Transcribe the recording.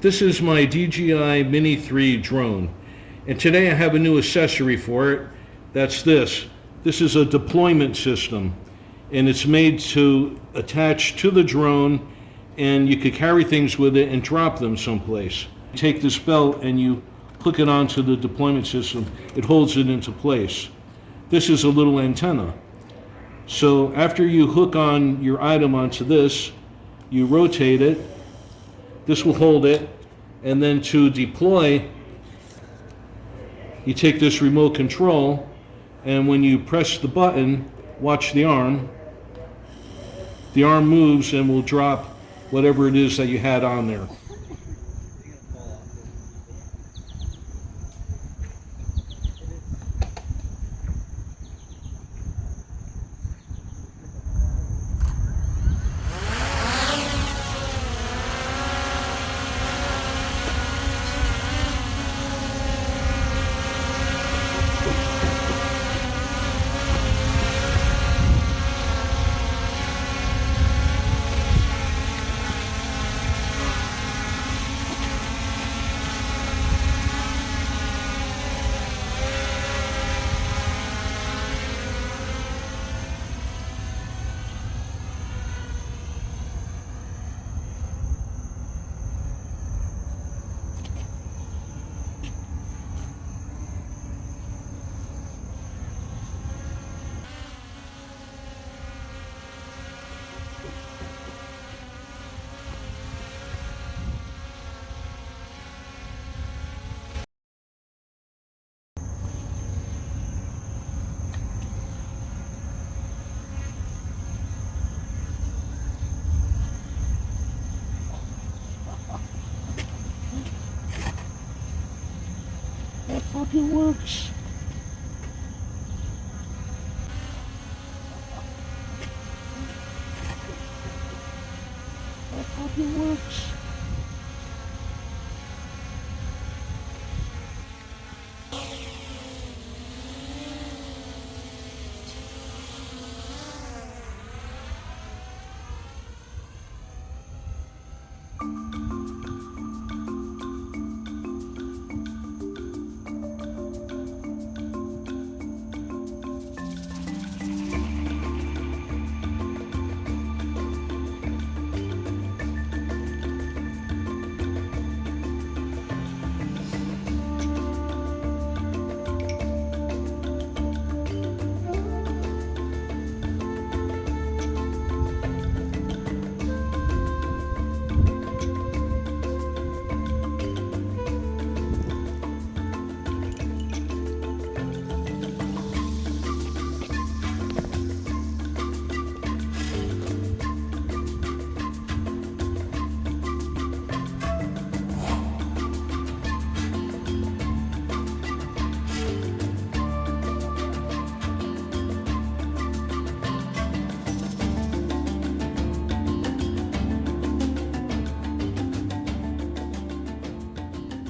This is my DJI Mini 3 drone, and today I have a new accessory for it. That's this. This is a deployment system, and it's made to attach to the drone, and you could carry things with it and drop them someplace. You take this belt and you hook it onto the deployment system. It holds it into place. This is a little antenna. So after you hook on your item onto this, you rotate it. This will hold it, and then to deploy, you take this remote control, and when you press the button, watch the arm moves and will drop whatever it is that you had on there. That fucking works.